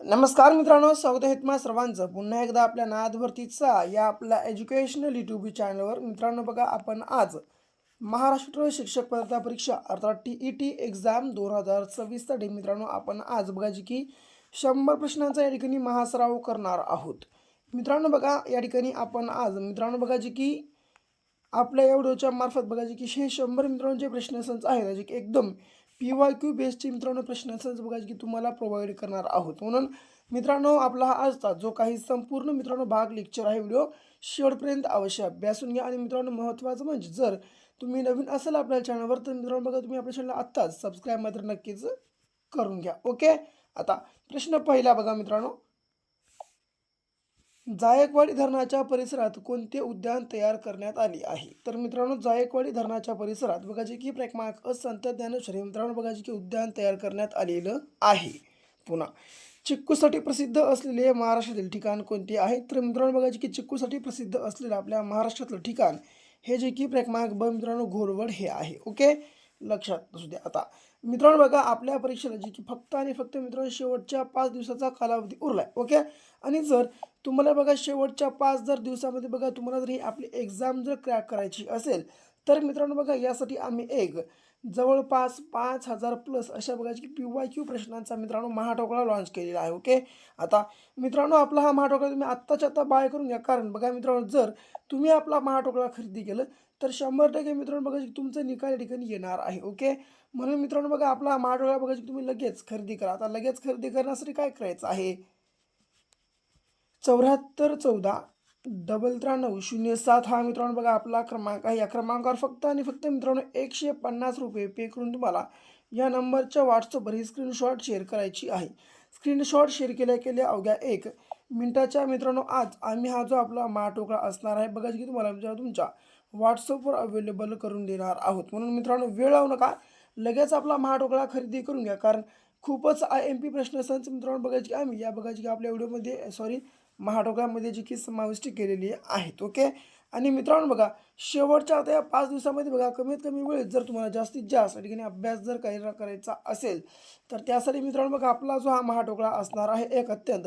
नमस्कार मित्रांनो, स्वागत आहे तुम्हा सर्वांचं पुन्हा एकदा आपल्या नादभरतीचा या आपल्या एज्युकेशनल यूट्यूब चॅनलवर. मित्रांनो बघा, आपण आज महाराष्ट्र शिक्षक पात्रता परीक्षा अर्थात TET एक्झाम 2026साठी मित्रांनो आपण आज बघा जी की 100 प्रश्नांचा या ठिकाणी महासराव करणार आहोत. मित्रांनो बघा, या ठिकाणी आपण आज मित्रांनो बघा जी की आपल्या या व्हिडिओच्या मार्फत बघा जी की हे 100 मित्रांनो जे प्रश्नसंच आहेत जे की एकदम PYQ बेस्डचे मित्रांनो प्रश्नसंच बघा की तुम्हाला प्रोव्हाइड करणार आहोत. म्हणून मित्रांनो आपला हा आजचा जो काही संपूर्ण मित्रांनो भाग लेक्चर आहे व्हिडिओ शेवटपर्यंत अवश्य अभ्यासून घ्या. आणि मित्रांनो महत्त्वाचं म्हणजे जर तुम्ही नवीन असाल आपल्या चॅनलवर तर मित्रांनो बघा तुम्ही आपल्या चॅनलला आत्ताच सबस्क्राईब मात्र नक्कीच करून घ्या. ओके, आता प्रश्न पहिला बघा मित्रांनो, जायकवाडी धरणाच्या परिसरात कोणते उद्यान तयार करण्यात आले आहे? तर मित्रांनो जायकवाडी धरणाच्या परिसरात बघा जे की क्रमांक संत ज्ञानेश्वरी मित्रांनो बघा जे की उद्यान तयार करण्यात आलेलं आहे. पुन्हा चिक्कूसाठी प्रसिद्ध असलेले महाराष्ट्रातील ठिकाण कोणते आहे? तर मित्रांनो बघा जे की चिक्कूसाठी प्रसिद्ध असलेलं आपल्या महाराष्ट्रातलं ठिकाण हे जे की क्रमांक ब मित्रांनो घोरवड हे आहे. ओके, लक्षात असू द्या. आता मित्रांनो बघा आपल्या परीक्षेला जी की फक्त आणि फक्त मित्रांनो शेवटच्या 5 दिवसाचा कालावधी उरलाय. ओके, आणि जर तुम्हाला बघा शेवटच्या 5 जर दिवसामध्ये बघा तुम्हाला जर ही आपली एक्झाम जर क्रॅक करायची असेल तर मित्रांनो बघा यासाठी आम्ही एक जवळपास 5000 प्लस अशा बघा की PYQ प्रश्नांचा मित्रांनो महाटोकळा लॉन्च केलेला आहे. ओके, आता मित्रांनो आपला हा महाटोकळा तुम्ही आत्ताच्या आत्ता बाय करून घ्या. कारण बघा मित्रांनो जर तुम्ही आपला महाटोकळा खरेदी केलं तर 100% मित्रांनो बघा तुमचं निकाल या ठिकाणी येणार आहे. ओके, म्हणून मित्रांनो बघा आपला महाटोकळा बघा तुम्ही लगेच खरेदी करा. आता लगेच खरेदी करण्यासाठी काय करायचं आहे? 7414 930907 हा मित्रांनो बघा आपला क्रमांक आहे. या क्रमांकावर फक्त आणि फक्त मित्रांनो 150 रुपये पे करून तुम्हाला या नंबरच्या व्हॉट्सअपवर ही स्क्रीनशॉट शेअर करायची आहे. स्क्रीनशॉट शेअर केल्या अवघ्या 1 मिनिटाच्या मित्रांनो आज आम्ही हा जो आपला महाटोकळा असणार आहे बघा की तुम्हाला तुमच्या व्हॉट्सअपवर अवेलेबल करून देणार आहोत. म्हणून मित्रांनो वेळ लावू नका, लगेच आपला महाटोकळा खरेदी करून घ्या. कारण खूपच IMP प्रश्नसंच मित्रांनो बघायची आम्ही या बघायची की आपल्या व्हिडिओमध्ये महाटोकळ्यामध्ये जी की समाविष्ट केलेली आहेत. ओके, आणि मित्रांनो बघा शेवटच्या आता या 5 दिवसामध्ये बघा कमीत कमी वेळेत जर तुम्हाला जास्तीत जास्त ठिकाणी अभ्यास जर करायचा असेल तर त्यासाठी मित्रांनो बघा आपला जो हा महाटोकळा असणार आहे एक अत्यंत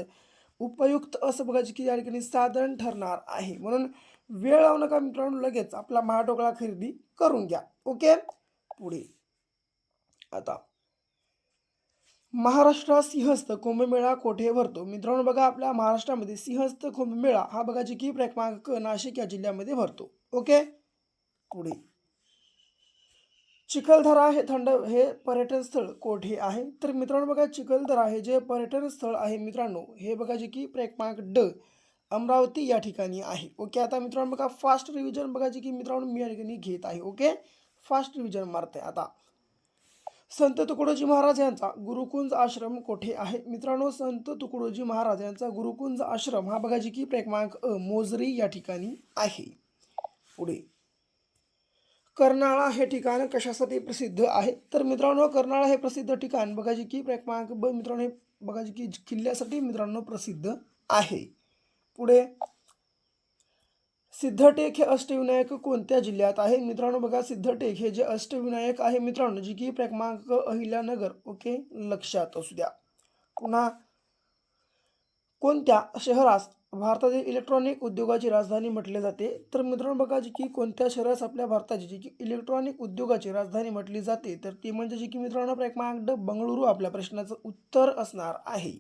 उपयुक्त असं बघायची की या ठिकाणी साधन ठरणार आहे. म्हणून वेळ लावू नका मित्रांनो, लगेच आपला महाटोकळा खरेदी करून घ्या. ओके, पुढे आता महाराष्ट्रात सिंहस्थ कुंभमेळा कोठे भरतो? मित्रांनो बघा आपल्या महाराष्ट्रामध्ये सिंहस्थ कुंभमेळा हा बघा जी की क्रमांक नाशिक या जिल्ह्यामध्ये भरतो. ओके, पुढे चिखलदरा हे पर्यटन स्थळ कोठे आहे? तर मित्रांनो बघा चिखलदरा हे जे पर्यटन स्थळ आहे मित्रांनो हे बघा जे की क्रमांक अमरावती या ठिकाणी आहे. ओके, आता मित्रांनो बघा फास्ट रिव्हिजन बघा जी की मित्रांनो मी या ठिकाणी घेत आहे. ओके, फास्ट रिव्हिजन मारते. आता संत तुकडोजी महाराज यांचा गुरुकुंज आश्रम कोठे आहे? मित्रांनो संत तुकडोजी महाराज यांचा गुरुकुंज आश्रम हा बघा जी की क्रमांक मोजरी या ठिकाणी आहे. पुढे कर्नाळा हे ठिकाण कशासाठी प्रसिद्ध आहे? तर मित्रांनो कर्नाळा हे प्रसिद्ध ठिकाण बघा जी की क्रमांक ब मित्रांनो हे बघा जी की किल्ल्यासाठी मित्रांनो प्रसिद्ध आहे. पुढे सिद्धटेक हे अष्टविनायक कोणत्या जिल्ह्यात आहे? मित्रांनो बघा सिद्धटेक हे जे अष्टविनायक आहे मित्रांनो जी की क्रमांक अहिल्यानगर. ओके, लक्षात असू द्या. पुन्हा कोणत्या शहरास भारतातील इलेक्ट्रॉनिक उद्योगाची राजधानी म्हटले जाते? तर मित्रांनो बघा जी की कोणत्या शहरास आपल्या भारताची जी की इलेक्ट्रॉनिक उद्योगाची राजधानी म्हटली जाते तर ती म्हणजे जी की मित्रांनो क्रमांक बंगळुरू आपल्या प्रश्नाचं उत्तर असणार आहे.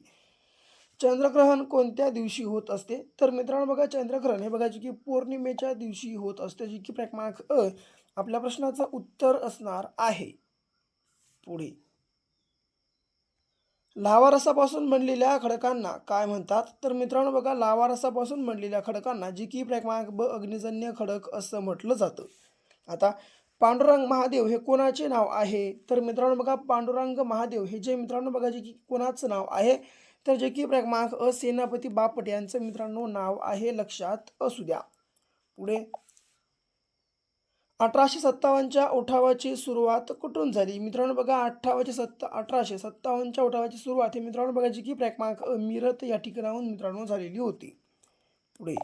चंद्रग्रहण कोणत्या दिवशी होत असते? तर मित्रांनो बघा चंद्रग्रहण हे बघा जी की पौर्णिमेच्या दिवशी होत असते जी की क्रमांक आपल्या प्रश्नाचं उत्तर असणार आहे. पुढे लावा रसापासून बनलेल्या खडकांना काय म्हणतात? तर मित्रांनो बघा लावा रसापासून बनलेल्या खडकांना जी की क्रमांक ब अग्निजन्य खडक असं म्हटलं जातं. आता पांडुरंग महादेव हे कोणाचे नाव आहे? तर मित्रांनो बघा पांडुरंग महादेव हे जे मित्रांनो बघा जे की कोणाचं नाव आहे तर जे की क्रमांक सेनापती बापट यांचं मित्रांनो नाव आहे. लक्षात असू द्या. पुढे 1857च्या उठावाची सुरुवात कुठून झाली? मित्रांनो बघा 1857च्या उठावाची सुरुवात ही मित्रांनो बघा जी की क्रमांक मिरत या ठिकाणाहून मित्रांनो झालेली होती. पुढे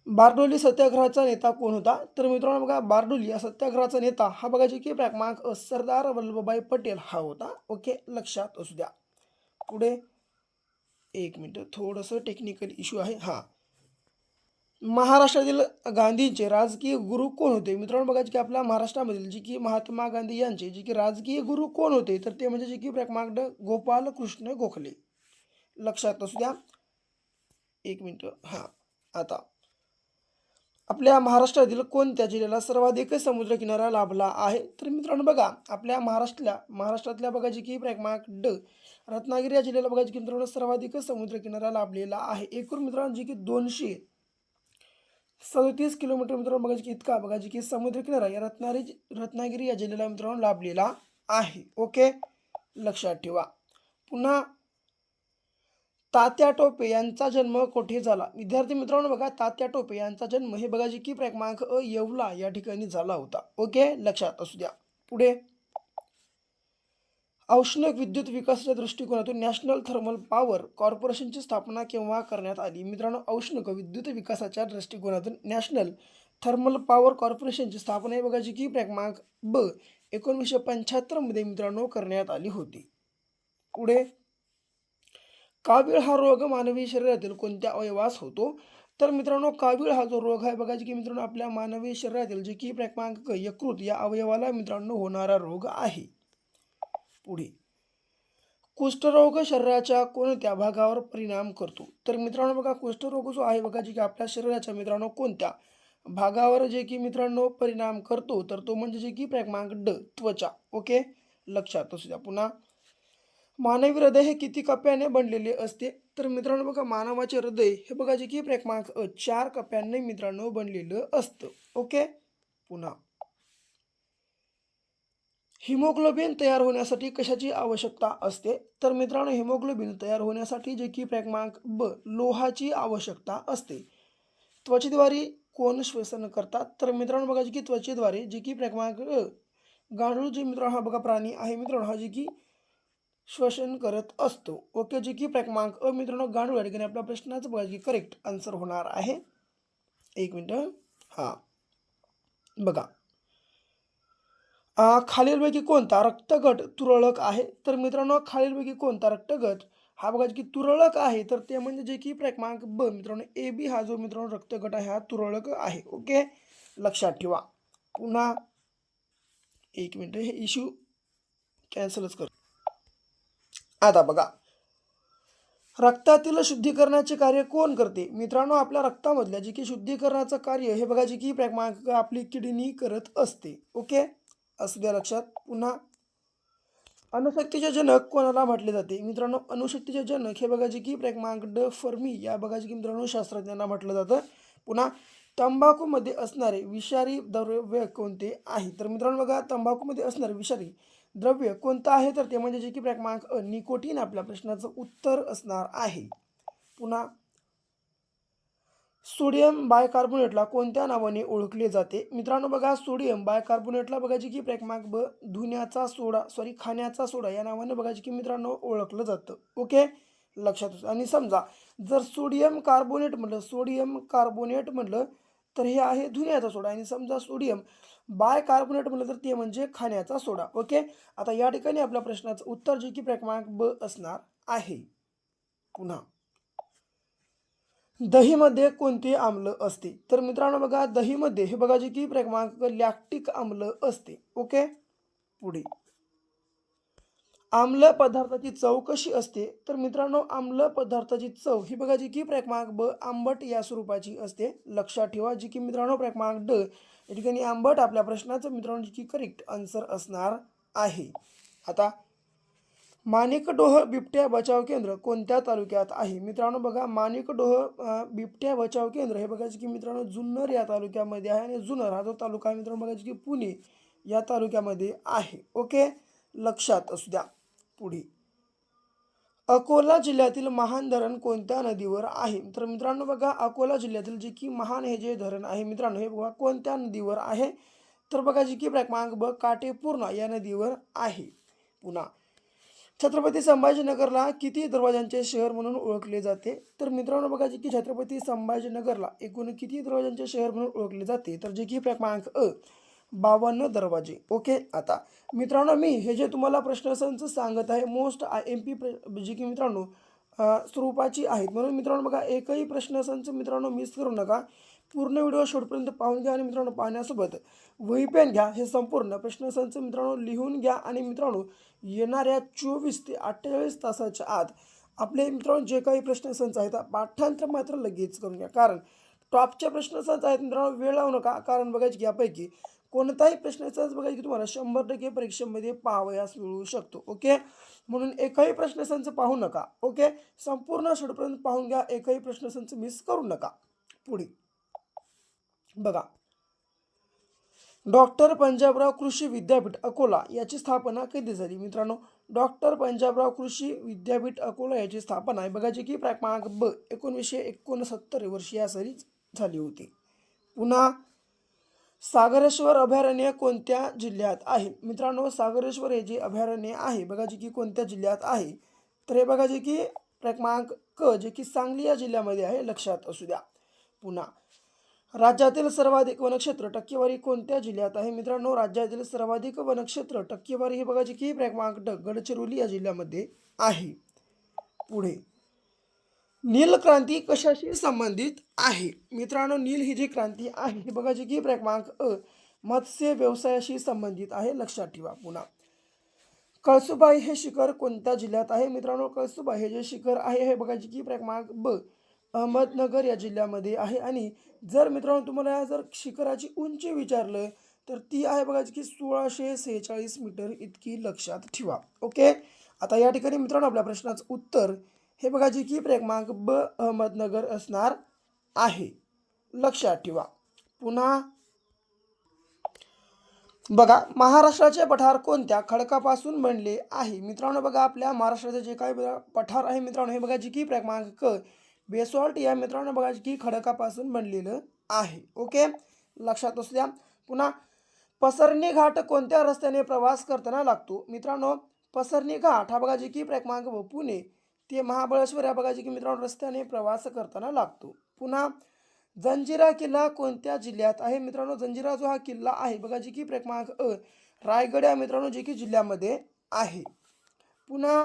बारडोली सत्याग्रहाचा नेता कोण होता? तर मित्रांनो बघा बारडोली या सत्याग्रहाचा नेता हा बघा जी की क्रमांक सरदार वल्लभभाई पटेल हा होता. ओके, लक्षात असू द्या. पुढे एक मिनटं, थोडंसं टेक्निकल इश्यू आहे. हां, महाराष्ट्रातील गांधींचे राजकीय गुरु कोण होते? मित्रांनो बघा की आपल्या महाराष्ट्रामधील जे की महात्मा गांधी यांचे जे की राजकीय गुरु कोण होते? तर ते म्हणजे जे की क्रमांक गोपाल कृष्ण गोखले. लक्षात असू द्या. एक मिनटं. हां, आता आपल्या महाराष्ट्रातील कोणत्या जिल्ह्याला सर्वाधिक समुद्रकिनारा लाभला आहे? तर मित्रांनो बघा, आपल्या महाराष्ट्रातल्या बघा जी की क्रमांक रत्नागिरी या जिल्ह्याला बघा जी की मित्रांनो सर्वाधिक समुद्रकिनारा लाभलेला आहे. एकूण मित्रांनो जी की 237 किलोमीटर मित्रांनो बघा की इतका बघा जी की समुद्रकिनारा या रत्नागिरी या जिल्ह्याला मित्रांनो लाभलेला आहे. ओके, लक्षात ठेवा. पुन्हा तात्या टोपे यांचा जन्म कुठे झाला? विद्यार्थी मित्रांनो बघा, तात्या टोपे यांचा जन्म हे बघा जी की क्रमांक येवला या ठिकाणी झाला होता. ओके, लक्षात असू द्या. पुढे औष्णिक विद्युत विकासाच्या दृष्टिकोनातून नॅशनल थर्मल पॉवर कॉर्पोरेशनची स्थापना केव्हा करण्यात आली? मित्रांनो, औष्णिक विद्युत विकासाच्या दृष्टिकोनातून नॅशनल थर्मल पॉवर कॉर्पोरेशनची स्थापना हे बघा जी की क्रमांक 1975 मध्ये मित्रांनो करण्यात आली होती. पुढे कावीळ हा रोग मानवी शरीरातील कोणत्या अवयवास होतो? तर मित्रांनो, कावीळ हा जो रोग आहे बघा की मित्रांनो आपल्या मानवी शरीरातील जे की क्रमांक यकृत या अवयवाला मित्रांनो होणारा रोग आहे. पुढे कुष्ठरोग शरीराच्या कोणत्या भागावर परिणाम करतो? तर मित्रांनो बघा, कुष्ठरोग जो आहे बघा जी की आपल्या शरीराच्या मित्रांनो कोणत्या भागावर जे की मित्रांनो परिणाम करतो? तर तो म्हणजे जे की क्रमांक त्वचा. ओके, लक्षात असू द्या. पुन्हा मानवी हृदय हे किती कप्प्याने बनलेले असते? तर मित्रांनो बघा, मानवाचे हृदय हे बघा जे की क्रमांक 4 कप्प्यांनी मित्रांनो बनलेलं असतं. ओके, पुन्हा हिमोग्लोबिन तयार होण्यासाठी कशाची आवश्यकता असते? तर मित्रांनो, हिमोग्लोबिन तयार होण्यासाठी जे की क्रमांक लोहाची आवश्यकता असते. त्वचेद्वारे कोण श्वसन करतात? तर मित्रांनो बघा जे की त्वचेद्वारे जे की क्रमांक गांडूळ जे मित्रांनो हा बघा प्राणी आहे मित्रांनो, हा जे की श्वसन करत असतो. ओके, जे की क्रमांक मित्रांनो गांडूळ या ठिकाणी आपल्या प्रश्नाचं बघा की करेक्ट आन्सर होणार आहे. एक मिनटं. हां, बघा, खालीलपैकी कोणता रक्तगट तुरळक आहे? तर मित्रांनो, खालीलपैकी कोणता रक्तगट हा बघा की तुरळक आहे? तर ते म्हणजे जे की क्रमांक मित्रांनो ए बी हा जो मित्रांनो रक्तगट आहे हा तुरळक आहे. ओके, लक्षात ठेवा. पुन्हा एक मिनटं, हे इश्यू कॅन्सलच कर. आता बघा, रक्तातील शुद्धीकरणाचे कार्य कोण करते? मित्रांनो, आपल्या रक्तामधल्या जे की शुद्धीकरणाचं कार्य हे बघा जे की क्रमांक आपली किडनी करत असते. ओके, असू द्या लक्षात. पुन्हा अणुशक्तीचे जनक कोणाला म्हटले जाते? मित्रांनो, अणुशक्तीचे जनक हे बघा जे की क्रमांक फर्मी या बघा जे की मित्रांनो शास्त्रज्ञांना म्हटलं जातं. पुन्हा तंबाखूमध्ये असणारे विषारी द्रव्य कोणते आहे? तर मित्रांनो बघा, तंबाखूमध्ये असणारे विषारी द्रव्य कोणतं आहे? तर ते म्हणजे जे की क्रमांक निकोटीन आपल्या प्रश्नाचं उत्तर असणार आहे. पुन्हा सोडियम बायकार्बोनेटला कोणत्या नावाने ओळखले जाते? मित्रांनो बघा, सोडियम बायकार्बोनेटला बघा जी की क्रमांक धुण्याचा सोडा खाण्याचा सोडा या नावाने बघा जी की मित्रांनो ओळखलं जातं. ओके, लक्षात असू. आणि समजा जर सोडियम कार्बोनेट म्हटलं तर हे आहे धुण्याचा सोडा, आणि समजा सोडियम बायकार्बोनेट म्हटलं तर ते म्हणजे खाण्याचा सोडा. ओके, आता या ठिकाणी आपल्या प्रश्नाचं उत्तर जे की क्रमांक असणार आहे. पुन्हा दहीमध्ये कोणते आम्ल असते? तर मित्रांनो बघा, दहीमध्ये हे बघा जे की क्रमांक लॅक्टिक आम्ल असते. ओके, पुढे आम्ल पदार्थाची चव कशी असते? तर मित्रांनो, आम्ल पदार्थाची चव ही बघा जी की क्रमांक आंबट या स्वरूपाची असते. लक्षात ठेवा, जी की मित्रांनो क्रमांक या ठिकाणी आंबट आपल्या प्रश्नाचं मित्रांनो जी की करेक्ट आन्सर असणार आहे. आता माणिकडोह बिबट्या बचाव केंद्र कोणत्या तालुक्यात आहे? मित्रांनो बघा, माणिकडोह बिबट्या बचाव केंद्र हे बघायचं की मित्रांनो जुन्नर या तालुक्यामध्ये आहे, आणि जुन्नर हा जो तालुका आहे मित्रांनो बघायचं की पुणे या तालुक्यामध्ये आहे. ओके, लक्षात असू द्या. पुढे अकोला जिल्ह्यातील महान धरण कोणत्या नदीवर आहे? तर मित्रांनो बघा, अकोला जिल्ह्यातील जे की महान हे जे धरण आहे मित्रांनो हे बघा कोणत्या नदीवर आहे? तर बघा जी की क्रमांक काटेपूर्णा या नदीवर आहे. पुन्हा छत्रपती संभाजीनगरला किती दरवाजांचे शहर म्हणून ओळखले जाते? तर मित्रांनो बघा, जे की छत्रपती संभाजीनगरला एकूण किती दरवाजांचे शहर म्हणून ओळखले जाते? तर जे की क्रमांक 52 दरवाजे. ओके, आता मित्रांनो मी हे जे तुम्हाला प्रश्नसंच सांगत आहे मोस्ट IMP जे की मित्रांनो स्वरूपाची आहेत. म्हणून मित्रांनो बघा, एकही प्रश्नसंच मित्रांनो मिस करू नका. पूर्ण व्हिडिओ शेवटपर्यंत पाहून घ्या आणि मित्रांनो पाहण्यासोबत वही पेन घ्या. हे संपूर्ण प्रश्नसंच मित्रांनो लिहून घ्या आणि मित्रांनो येणाऱ्या 24 ते 48 तासाच्या आत आपले मित्रांनो जे काही प्रश्नसंच आहेत पाठांतर मात्र लगेच करून घ्या. कारण टॉपचे प्रश्नसंच आहेत मित्रांनो, वेळ लावू नका. कारण बघायची की यापैकी कोणताही प्रश्नसंच बघायची की तुम्हाला 100% परीक्षेमध्ये पाहावयास मिळू शकतो. ओके, म्हणून एकही प्रश्नसंच पाहू नका. ओके, संपूर्ण शेवटपर्यंत पाहून घ्या. एकही प्रश्नसंच मिस करू नका. पुढे बघा, डॉक्टर पंजाबराव कृषी विद्यापीठ अकोला याची स्थापना कधी झाली? मित्रांनो, डॉक्टर पंजाबराव कृषी विद्यापीठ अकोला याची स्थापना आहे बघा, जी की क्रमांक ब 1969 वर्षी या साली झाली होती. पुन्हा सागरेश्वर अभयारण्य कोणत्या जिल्ह्यात आहे? मित्रांनो, सागरेश्वर हे जे अभयारण्य आहे बघा, जे की कोणत्या जिल्ह्यात आहे? तर हे बघा, जे की क्रमांक क, जे की सांगली या जिल्ह्यामध्ये आहे, लक्षात असू द्या. पुन्हा राज्यातील सर्वाधिक वनक्षेत्र टक्केवारी कोणत्या जिल्ह्यात आहे? मित्रांनो, राज्यातील सर्वाधिक वनक्षेत्र टक्केवारी हे बघा, जे की क्रमांक ड, गडचिरोली या जिल्ह्यामध्ये आहे. पुढे नील क्रांती कशाशी संबंधित आहे? मित्रांनो, नील ही जी क्रांती आहे ही बघा, जी की क्रमांक अ, मत्स्य व्यवसायाशी संबंधित आहे, लक्षात ठेवा. पुन्हा कळसुबाई हे शिखर कोणत्या जिल्ह्यात आहे? मित्रांनो, कळसुबाई हे जे शिखर आहे हे बघा, जी की क्रमांक ब, अहमदनगर या जिल्ह्यामध्ये आहे. आणि जर मित्रांनो तुम्हाला जर शिखराची उंची विचारलं तर ती आहे बघा, जी की 1646 मीटर इतकी, लक्षात ठेवा. ओके, आता या ठिकाणी मित्रांनो आपल्या प्रश्नाचं उत्तर हे बघा, जी की क्रमांक ब, अहमदनगर असणार आहे, लक्षात ठेवा. पुन्हा बघा, महाराष्ट्राचे पठार कोणत्या खडकापासून बनले आहे? मित्रांनो बघा, आपल्या महाराष्ट्राचे जे काही पठार आहे मित्रांनो हे बघा, जी की क्रमांक क, बेसॉल्ट या मित्रांनो बघा, जी की खडकापासून बनलेलं आहे. ओके, लक्षात असू द्या. पुन्हा पसरणी घाट कोणत्या रस्त्याने प्रवास करताना लागतो? मित्रांनो, पसरणी घाट हा बघा, जी की क्रमांक ब, पुणे ते महाबळेश्वर या बघा, जी की मित्रांनो रस्त्याने प्रवास करताना लागतो. पुन्हा जंजिरा किल्ला कोणत्या जिल्ह्यात आहे? मित्रांनो, जंजिरा जो हा किल्ला आहे बघा, जी की क्रमांक अ, रायगड या मित्रांनो जी की जिल्ह्यामध्ये आहे. पुन्हा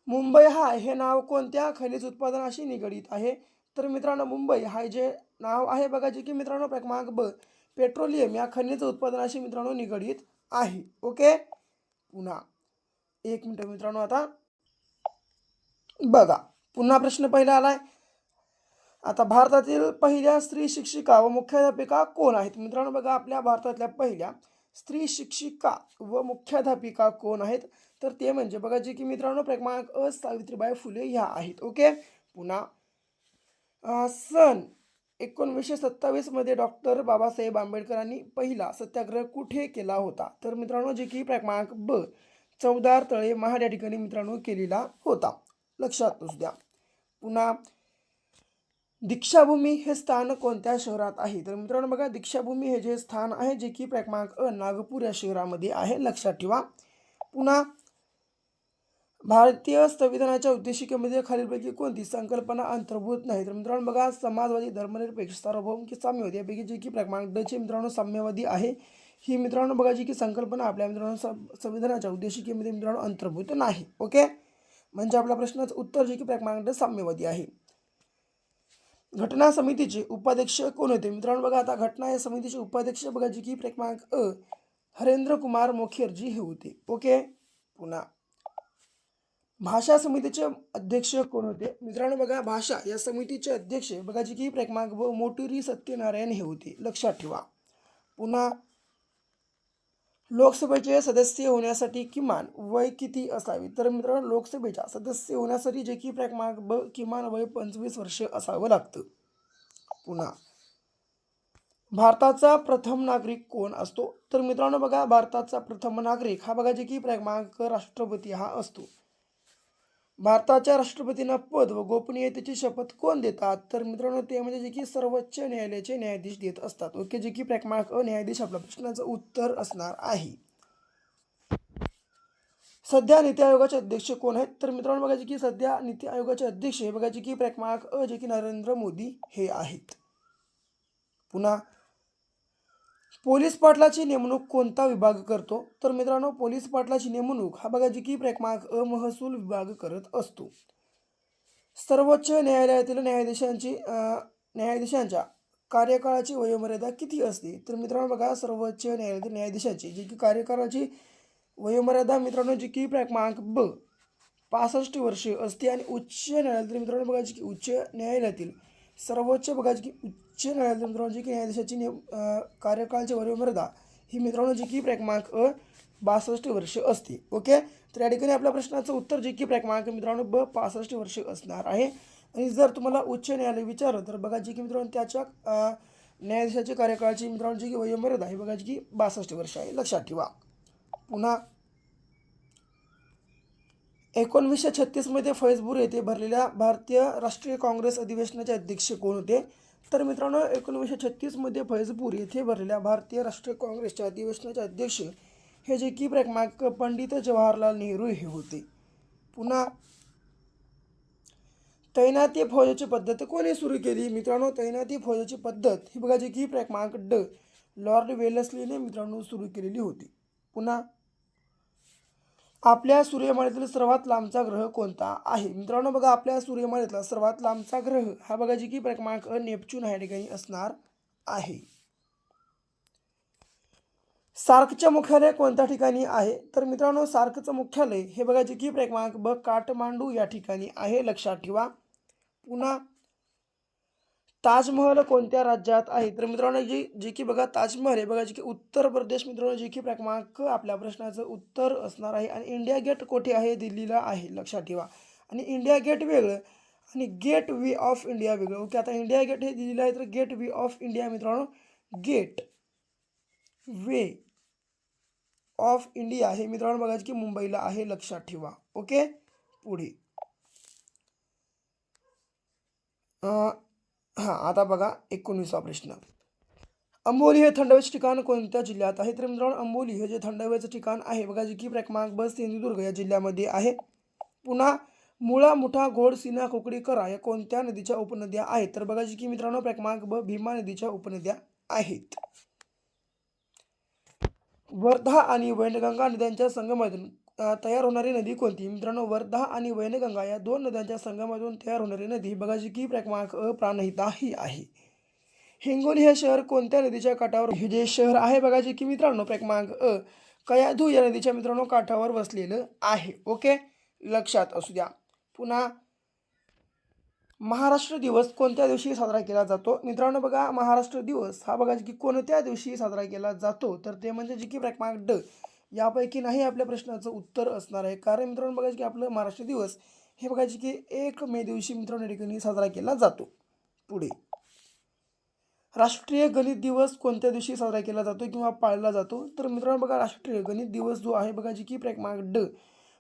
मुंबई हा हे नाव कोणत्या खनिज उत्पादनाशी निगडीत आहे? तर मित्रांनो, मुंबई हा जे नाव आहे बघा, जे की मित्रांनो क्रमांक ब, पेट्रोलियम या खनिज उत्पादनाशी मित्रांनो निगडीत आहे. ओके, पुन्हा एक मिनिट मित्रांनो, आता बघा, पुन्हा प्रश्न पहिला आलाय. आता भारतातील पहिल्या स्त्री शिक्षिका व मुख्याध्यापिका कोण आहेत? मित्रांनो बघा, आपल्या भारतातल्या पहिल्या स्त्री शिक्षिका व मुख्याध्यापिका कोण आहेत? तर ते म्हणजे बघा, जे की मित्रांनो क्रमांक अ, सावित्रीबाई फुले ह्या आहेत. ओके, पुन्हा सन 1927 मध्ये डॉक्टर बाबासाहेब आंबेडकरांनी पहिला सत्याग्रह कुठे केला होता? तर मित्रांनो, जे की क्रमांक ब, चौदार तळे महाड या ठिकाणी मित्रांनो केलेला होता, लक्षात असू द्या. पुन्हा दीक्षाभूमी हे स्थान कोणत्या शहरात आहे? तर मित्रांनो बघा, दीक्षाभूमी हे जे स्थान आहे, जे की क्रमांक अ, नागपूर या शहरामध्ये आहे, लक्षात ठेवा. पुन्हा भारतीय संविधानाच्या उद्देशिकेमध्ये खालीलपैकी कोणती संकल्पना अंतर्भूत नाही? तर मित्रांनो बघा, समाजवादी, धर्मनिरपेक्ष, सार्वभौम की साम्यवादी यापैकी जे की क्रमांक ड चे मित्रांनो साम्यवादी आहे. ही मित्रांनो बघा, जी की संकल्पना आपल्या मित्रांनो संविधानाच्या उद्देशिकेमध्ये मित्रांनो अंतर्भूत नाही. ओके, म्हणजे आपल्या प्रश्नाचं उत्तर जे की क्रमांक ड साम्यवादी आहे. घटना समितीचे उपाध्यक्ष कोण होते? मित्रांनो बघा, आता घटना या समितीचे उपाध्यक्ष बघा, जी की क्रमांक अ, हरेंद्र कुमार मुखर्जी हे होते. ओके, पुन्हा भाषा समितीचे अध्यक्ष कोण होते? मित्रांनो बघा, भाषा या समितीचे अध्यक्ष बघा, जी की क्रमांक ब, मोटुरी सत्यनारायण हे होते, लक्षात ठेवा. पुन्हा लोकसभेचे सदस्य होण्यासाठी किमान वय किती असावे? तर मित्रांनो, लोकसभेच्या सदस्य होण्यासाठी जे की क्रमांक ब, किमान वय 25 वर्ष असावं लागतं. पुन्हा भारताचा प्रथम नागरिक कोण असतो? तर मित्रांनो बघा, भारताचा प्रथम नागरिक हा बघा, जे की क्रमांक राष्ट्रपती हा असतो. भारताच्या राष्ट्रपतींना पद व गोपनीयतेची शपथ कोण देतात? तर मित्रांनो, ते म्हणजे जे की सर्वोच्च न्यायालयाचे न्यायाधीश देत असतात. ओके, जे की क्रमांक अ, न्यायाधीश आपल्या प्रश्नाचं उत्तर असणार आहे. सध्या नीती आयोगाचे अध्यक्ष कोण आहेत? तर मित्रांनो बघा, जे की सध्या नीती आयोगाचे अध्यक्ष हे बघा, जे की क्रमांक अ, जे की नरेंद्र मोदी हे आहेत. पुन्हा पोलीस पाटलाची नेमणूक कोणता विभाग करतो? तर मित्रांनो, पोलीस पाटलाची नेमणूक हा बघा, जी की क्रमांक अ, महसूल विभाग करत असतो. सर्वोच्च न्यायालयातील न्यायाधीशांच्या कार्यकाळाची वयोमर्यादा किती असते? तर मित्रांनो बघा, सर्वोच्च न्यायालयातील न्यायाधीशांची जी की कार्यकाळाची वयोमर्यादा मित्रांनो जी की क्रमांक ब 65 वर्षे असते आणि उच्च न्यायालयातील मित्रांनो बघा जी की उच्च न्यायालयातील सर्वोच्च बघा जी की उच्च न्यायालयातील मित्रांनो जी की न्यायाधीशाची कार्यकाळाची वयोमर्यादा ही मित्रांनो जी की क्रमांक 62 वर्ष असते. ओके, तर या ठिकाणी आपल्या प्रश्नाचं उत्तर जे की क्रमांक मित्रांनो 65 वर्ष असणार आहे. आणि जर तुम्हाला उच्च न्यायालय विचारलं तर बघा जी की मित्रांनो त्याच्या न्यायाधीशाच्या कार्यकाळाची मित्रांनो जी की वयोमर्यादा आहे बघा जी की 62 वर्ष आहे, लक्षात ठेवा. पुन्हा 1936 मध्ये फैजपूर येथे भरलेल्या भारतीय राष्ट्रीय काँग्रेस अधिवेशनाचे अध्यक्ष कोण होते? तर मित्रांनो 1936 मध्ये फैजपूर येथे भरलेल्या भारतीय राष्ट्रीय काँग्रेसच्या अधिवेशनाचे अध्यक्ष हे जे की क्रमांक पंडित जवाहरलाल नेहरू हे होते. पुन्हा तैनाती फौजेची पद्धत कोणी सुरू केली? मित्रांनो तैनाती फौजेची पद्धत ही बघा जी की क्रमांक ड लॉर्ड वेलस्लीने मित्रांनो सुरू केलेली होती. पुन्हा आपल्या सूर्यमालेतील सर्वात लांबचा ग्रह कोणता आहे? मित्रांनो बघा, आपल्या सूर्यमालेतला सर्वात लांबचा ग्रह हा बघा जी की क्रमांक नेपच्यून ह्या ठिकाणी असणार आहे. सार्कचे मुख्यालय कोणत्या ठिकाणी आहे? तर मित्रांनो सार्कचं मुख्यालय हे बघा जी की क्रमांक ब काठमांडू या ठिकाणी आहे, लक्षात ठेवा. पुन्हा ताजमहल कोणत्या राज्यात आहे? तर मित्रांनो जी की बघा ताजमहल हे बघा जी की उत्तर प्रदेश मित्रांनो जी की क्रमांक आपल्या प्रश्नाचं उत्तर असणार आहे. आणि इंडिया गेट कोठे आहे? दिल्लीला आहे, लक्षात ठेवा. आणि इंडिया गेट वेगळं आणि गेट वे ऑफ इंडिया वेगळं. ओके, आता इंडिया गेट हे दिल्लीला आहे तर गेट वे ऑफ इंडिया मित्रांनो गेट वे ऑफ इंडिया हे मित्रांनो बघा की मुंबईला आहे, लक्षात ठेवा. ओके, पुढे हां, आता बघा 19वा प्रश्न. अंबोली हे थंड हवेचे ठिकाण कोणत्या जिल्ह्यात आहे? तर मित्रांनो अंबोली हे जे थंड हवेचं ठिकाण आहे बघा जी की क्रमांक ब सिंधुदुर्ग या जिल्ह्यामध्ये आहे. पुन्हा मुळा, मुठा, घोड, सिना, कुकडी, करा या कोणत्या नदीच्या उपनद्या आहेत? तर बघा जी की मित्रांनो क्रमांक ब भीमा नदीच्या उपनद्या आहेत. वर्धा आणि वैनगंगा नद्यांच्या संगमातून तयार होणारी नदी कोणती? मित्रांनो वर्धा आणि वैनगंगा या दोन नद्यांच्या संगमातून तयार होणारी नदी बघा जी की क्रमांक प्राणहिता ही आहे. हिंगोली हे शहर कोणत्या नदीच्या काठावर? हे जे शहर आहे बघा जे की मित्रांनो क्रमांक कयाधू या नदीच्या मित्रांनो काठावर वसलेलं आहे. ओके, लक्षात असू द्या. पुन्हा महाराष्ट्र दिवस कोणत्या दिवशी साजरा केला जातो? मित्रांनो बघा महाराष्ट्र दिवस हा बघा की कोणत्या दिवशी साजरा केला जातो? तर ते म्हणजे जी की क्रमांक ड यापैकी नाही आपल्या प्रश्नाचं उत्तर असणार आहे. कारण मित्रांनो बघा की आपलं महाराष्ट्र दिवस हे बघा की 1 मे दिवशी मित्रांनो या ठिकाणी साजरा केला जातो. पुढे राष्ट्रीय गणित दिवस कोणत्या दिवशी साजरा केला जातो किंवा पाळला जातो? तर मित्रांनो बघा राष्ट्रीय गणित दिवस जो आहे बघा जी की क्रमांक ड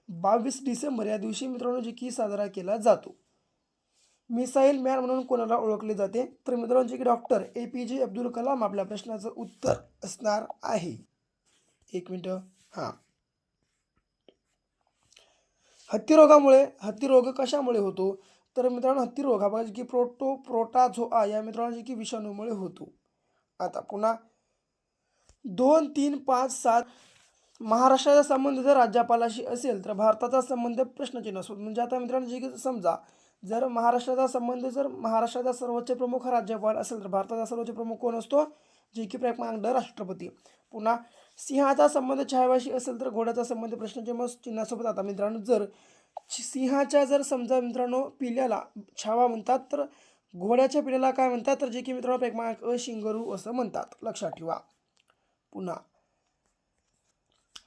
22 डिसेंबर या दिवशी मित्रांनो जी की साजरा केला जातो. मिसाईल मॅन म्हणून कोणाला ओळखले जाते? तर मित्रांनो जी की डॉक्टर APJ अब्दुल कलाम आपल्या प्रश्नाचं उत्तर असणार आहे. 1 मिनिट. हां, हत्तीरोग कशामुळे होतो? तर मित्रांनो हत्तीरोग हा बघा जी की प्रोटाझोआ या मित्रांनो जी की विषाणूमुळे होतो. आता पुन्हा 2, 3, 5, 7 महाराष्ट्राचा संबंध जर राज्यपालाशी असेल तर भारताचा संबंध प्रश्नचिन्ह असतो. म्हणजे आता मित्रांनो जे की समजा जर महाराष्ट्राचा सर्वोच्च प्रमुख हा राज्यपाल असेल तर भारताचा सर्वोच्च प्रमुख कोण असतो? जे की क्रमांक ड राष्ट्रपती. पुन्हा सिंहाचा संबंध छायावाशी असेल तर घोड्याचा संबंध प्रश्नचिन्ह चिन्हासोबत. आता मित्रांनो जर सिंहाच्या जर समजा मित्रांनो पिल्याला छावा म्हणतात तर घोड्याच्या पिल्याला काय म्हणतात? तर जे की मित्रांनो क्रमांक शिंगरू असं म्हणतात, लक्षात ठेवा. पुन्हा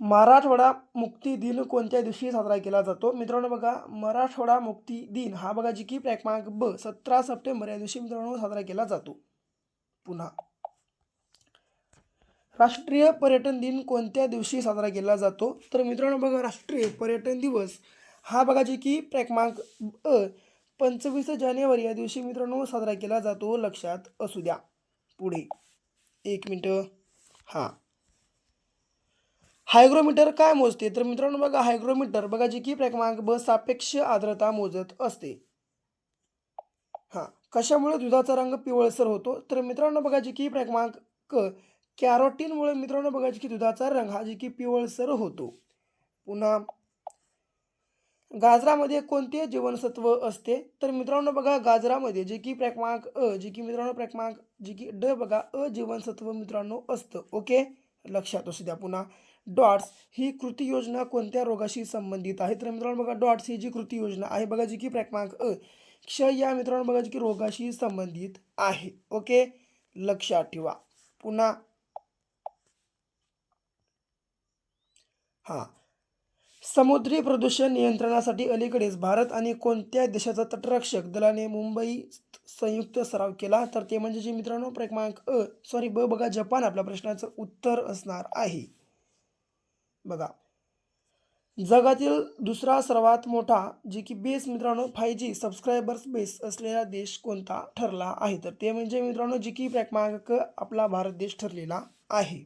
मराठवाडा मुक्ती दिन कोणत्या दिवशी साजरा केला जातो? मित्रांनो बघा मराठवाडा मुक्ती दिन हा बघा जी की क्रमांक ब 17 सप्टेंबर या दिवशी मित्रांनो साजरा केला जातो. पुन्हा राष्ट्रीय पर्यटन दिन कोणत्या दिवशी साजरा केला जातो? तर मित्रांनो बघा राष्ट्रीय पर्यटन दिवस हा बघा जी की क्रमांक 25 जानेवारी या दिवशी मित्रांनो साजरा केला जातो, लक्षात असू द्या. पुढे 1 मिनिट. हां, हायग्रोमीटर काय मोजते? तर मित्रांनो बघा हायग्रोमीटर बघा जी की क्रमांक ब सापेक्ष आर्द्रता मोजत असते. हां, कशामुळे दुधाचा रंग पिवळसर होतो? तर मित्रांनो बघा जी की क्रमांक क कॅरोटीनमुळे मित्रांनो बघा जी की दुधाचा रंग हा जी की पिवळसर होतो. पुन्हा गाजरामध्ये कोणते जीवनसत्व असते? तर मित्रांनो बघा, गाजरामध्ये जे की क्रमांक जे की मित्रांनो क्रमांक जे की बघा, जीवनसत्व मित्रांनो असतं. ओके, लक्षात असू द्या. पुन्हा डॉट्स ही कृती योजना कोणत्या रोगाशी संबंधित आहे? तर मित्रांनो बघा, डॉट्स ही जी कृती योजना आहे बघा, जी की क्रमांक क्षय या मित्रांनो बघा, जी की रोगाशी संबंधित आहे. ओके, लक्षात ठेवा. पुन्हा हां, समुद्री प्रदूषण नियंत्रणासाठी अलीकडेच भारत आणि कोणत्या देशाचा तटरक्षक दलाने मुंबई संयुक्त सराव केला? तर ते म्हणजे जे मित्रांनो क्रमांक बघा, जपान आपल्या प्रश्नाचं उत्तर असणार आहे. बघा, जगातील दुसरा सर्वात मोठा जे की बेस मित्रांनो 5G सबस्क्रायबर्स बेस असलेला देश कोणता ठरला आहे? तर ते म्हणजे मित्रांनो जे की क्रमांक आपला भारत देश ठरलेला आहे.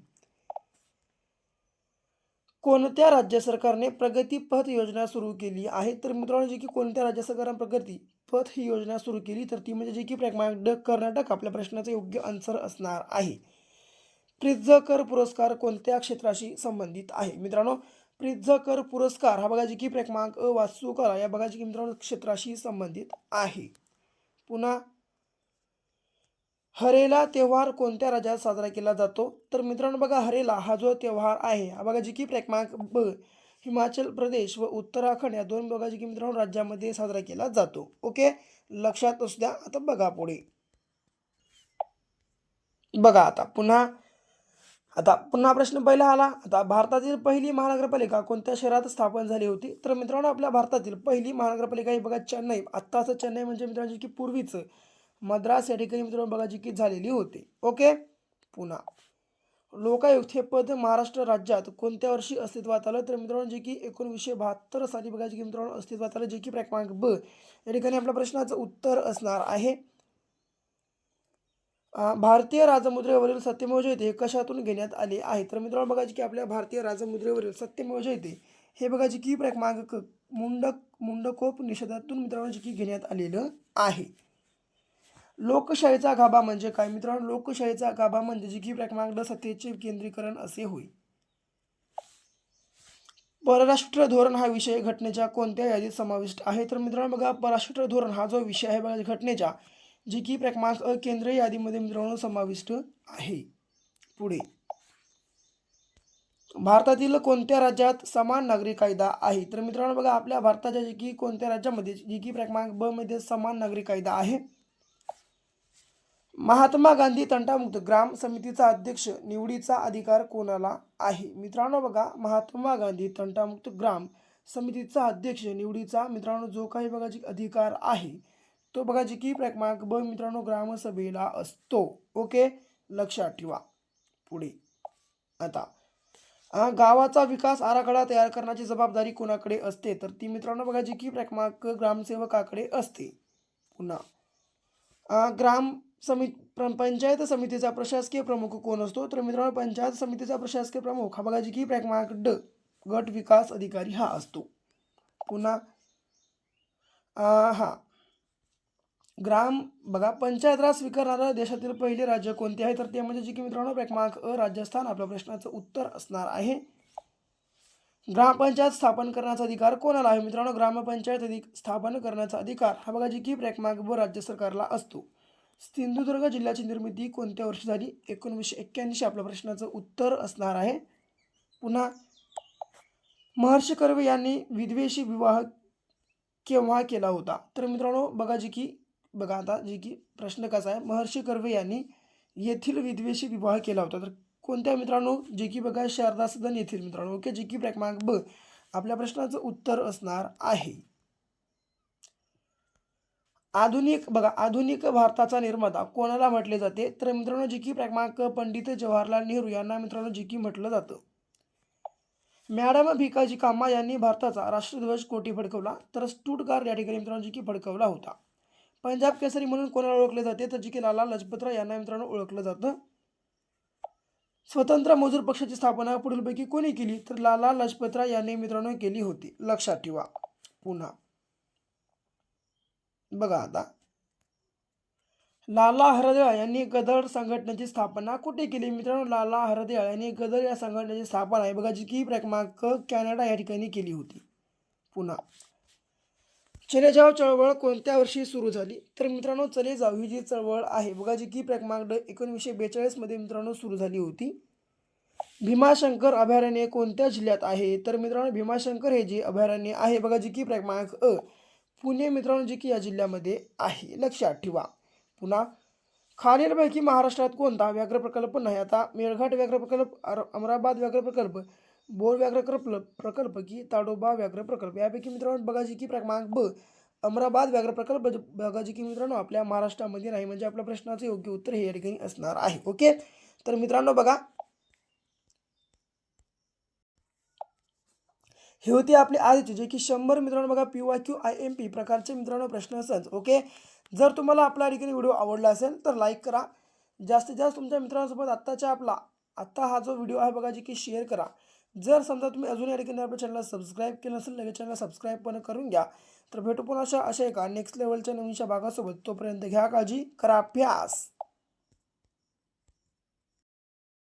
कोणत्या राज्य सरकारने प्रगती पथ योजना सुरू केली आहे? तर मित्रांनो जी की कोणत्या राज्य सरकारने प्रगती पथ ही योजना सुरू केली? तर ती म्हणजे जी की क्रमांक कर्नाटक आपल्या प्रश्नाचं योग्य आन्सर असणार आहे. प्रित्झकर पुरस्कार कोणत्या क्षेत्राशी संबंधित आहे? मित्रांनो, प्रित्झकर पुरस्कार हा बघा जी की क्रमांक वास्तुकला या बघा जी की मित्रांनो क्षेत्राशी संबंधित आहे. पुन्हा हरेला त्योहार कोणत्या राज्यात साजरा केला जातो? तर मित्रांनो बघा, हरेला हा जो त्योहार आहे हा बघा जी की क्रमांक हिमाचल प्रदेश व उत्तराखंड या दोन बघा जी की मित्रांनो राज्यामध्ये साजरा केला जातो. ओके, लक्षात असू द्या. आता बघा पुढे. बघा आता पुन्हा प्रश्न पहिला आला. आता भारतातील पहिली महानगरपालिका कोणत्या शहरात स्थापन झाली होती? तर मित्रांनो आपल्या भारतातील पहिली महानगरपालिका ही बघा चेन्नई. आत्ताचं चेन्नई म्हणजे मित्रांनो जी की पूर्वीचं मद्रास या ठिकाणी मित्रांनो बघा जी की झालेली होती. ओके, पुन्हा लोकायुक्त हे पद महाराष्ट्र राज्यात कोणत्या वर्षी अस्तित्वात आलं? तर मित्रांनो जे की 1972 साली बघा जे की मित्रांनो अस्तित्वात आलं, जे की क्रमांक या ठिकाणी आपल्या प्रश्नाचं उत्तर असणार आहे. भारतीय राजमुद्रेवरील सत्यमेव जयते हे कशातून घेण्यात आले आहे? तर मित्रांनो बघा की आपल्या भारतीय राजमुद्रेवरील सत्यमेव जयते हे बघा जी की क्रमांक मुंडकोप निषेधातून मित्रांनो जी की घेण्यात आलेलं आहे. लोकशाहीचा गाभा म्हणजे काय? मित्रांनो, लोकशाहीचा गाभा म्हणजे जी की क्रमांक सत्तेचे केंद्रीकरण असे होय. परराष्ट्र धोरण हा विषय घटनेच्या कोणत्या यादीत समाविष्ट आहे? तर मित्रांनो बघा, परराष्ट्र धोरण हा जो विषय आहे बघा घटनेच्या जी की क्रमांक केंद्रीय यादीमध्ये मित्रांनो समाविष्ट आहे. पुढे, भारतातील कोणत्या राज्यात समान नागरी कायदा आहे? तर मित्रांनो बघा, आपल्या भारताच्या जी की कोणत्या राज्यामध्ये जी की क्रमांक मध्ये समान नागरी कायदा आहे. महात्मा गांधी तंटामुक्त ग्राम समितीचा अध्यक्ष निवडीचा अधिकार कोणाला आहे? मित्रांनो बघा, महात्मा गांधी तंटामुक्त ग्राम समितीचा अध्यक्ष निवडीचा मित्रांनो जो काही बघा जी अधिकार आहे तो बघा जी की क्रमांक मित्रांनो ग्रामसभेला असतो. ओके, लक्षात ठेवा. पुढे आता गावाचा विकास आराखडा तयार करण्याची जबाबदारी कोणाकडे असते? तर ती मित्रांनो बघा जी की क्रमांक ग्रामसेवकाकडे असते. पुन्हा ग्राम पंचायत समितीचा प्रशासकीय प्रमुख कोण असतो? तर मित्रांनो पंचायत समितीचा प्रशासकीय प्रमुख हा बघा जी की क्रमांक गट विकास अधिकारी हा असतो. पुन्हा हा ग्राम बघा, पंचायत राज स्वीकारणारं देशातील पहिले राज्य कोणते आहे? तर ते म्हणजे जे की मित्रांनो क्रमांक राजस्थान आपल्या प्रश्नाचं उत्तर असणार आहे. ग्रामपंचायत स्थापन करण्याचा अधिकार कोणाला आहे? मित्रांनो, ग्रामपंचायत स्थापन करण्याचा अधिकार हा बघा जी की क्रमांक राज्य सरकारला असतो. सिंधुदुर्ग जिल्ह्याची निर्मिती कोणत्या वर्षी झाली? 1981 आपल्या प्रश्नाचं उत्तर असणार आहे. पुन्हा महर्षी कर्वे यांनी विधवेशी विवाह केव्हा केला होता? तर मित्रांनो बघा जी की आता जी की प्रश्न कसा आहे, महर्षी कर्वे यांनी येथील विधवेशी विवाह केला होता. तर कोणत्या मित्रांनो? जे की बघा शारदा सदन येथील मित्रांनो. ओके, जे की क्रमांक आपल्या प्रश्नाचं उत्तर असणार आहे. आधुनिक भारताचा निर्माता कोणाला म्हटले जाते? तर मित्रांनो जी की क्रमांक पंडित जवाहरलाल नेहरू यांना मित्रांनो जी की म्हटलं जातं. मॅडम भिकाजी कामा यांनी भारताचा राष्ट्रध्वज कोठे फडकवला? तर स्टुटगार्ट या ठिकाणी मित्रांनो जी की फडकवला होता. पंजाब केसरी म्हणून कोणाला ओळखले जाते? तर जी की लाला लजपतराय यांना मित्रांनो ओळखलं जातं. स्वतंत्र मजूर पक्षाची स्थापना पुढीलपैकी कोणी केली? तर लाला लजपतराय यांनी मित्रांनो केली होती. लक्षात ठेवा. पुन्हा बघा आता, लाला हरदयाळ यांनी गदर संघटनेची स्थापना कुठे केली? मित्रांनो, लाला हरदयाळ यांनी गदर या संघटनेची स्थापना आहे बघा जी की क्रमांक कॅनडा या ठिकाणी केली होती. पुन्हा चले जाव चळवळ कोणत्या वर्षी सुरू झाली? तर मित्रांनो, चले जाव ही जी चळवळ आहे बघा, जी की क्रमांक 1942 मध्ये मित्रांनो सुरू झाली होती. भीमाशंकर अभयारण्य कोणत्या जिल्ह्यात आहे? तर मित्रांनो, भीमाशंकर हे जे अभयारण्य आहे बघा, जी की क्रमांक पुणे मित्रांनो, जी की या जिल्ह्यामध्ये आहे, लक्षात ठेवा. पुन्हा खालीलपैकी महाराष्ट्रात कोणता व्याघ्र प्रकल्प नाही? आता मेळघाट व्याघ्र प्रकल्प, अमराबाद व्याघ्र प्रकल्प, बोर व्याघ्र प्रकल्प की ताडोबा व्याघ्र प्रकल्प, यापैकी मित्रांनो बघा, जी की क्रमांक अमराबाद व्याघ्र प्रकल्प बघा, जी की मित्रांनो आपल्या महाराष्ट्रामध्ये नाही. म्हणजे आपल्या प्रश्नाचं योग्य उत्तर हे या ठिकाणी असणार आहे. ओके, तर मित्रांनो बघा, हे होते आपले आजचे जे की 100 मित्रांनो बघा PYQ IMP प्रकारचे मित्रांनो प्रश्न असतात. ओके, जर तुम्हाला आपला ठिकाणी व्हिडिओ आवडला असेल तर लाईक करा. जास्तीत जास्त तुमच्या मित्रांसोबत आत्ता हा जो व्हिडिओ आहे बघा, जी की शेअर करा. जर समजा तुम्ही अजून या ठिकाणी आपल्या चॅनलला सबस्क्राईब केलं नसेल, लगेच चॅनलला सबस्क्राईब पण करून घ्या. तर भेटू पुन्हा अशा एका नेक्स्ट लेवलच्या नवीनशा भागासोबत. तोपर्यंत घ्या काळजी, करा अभ्यास.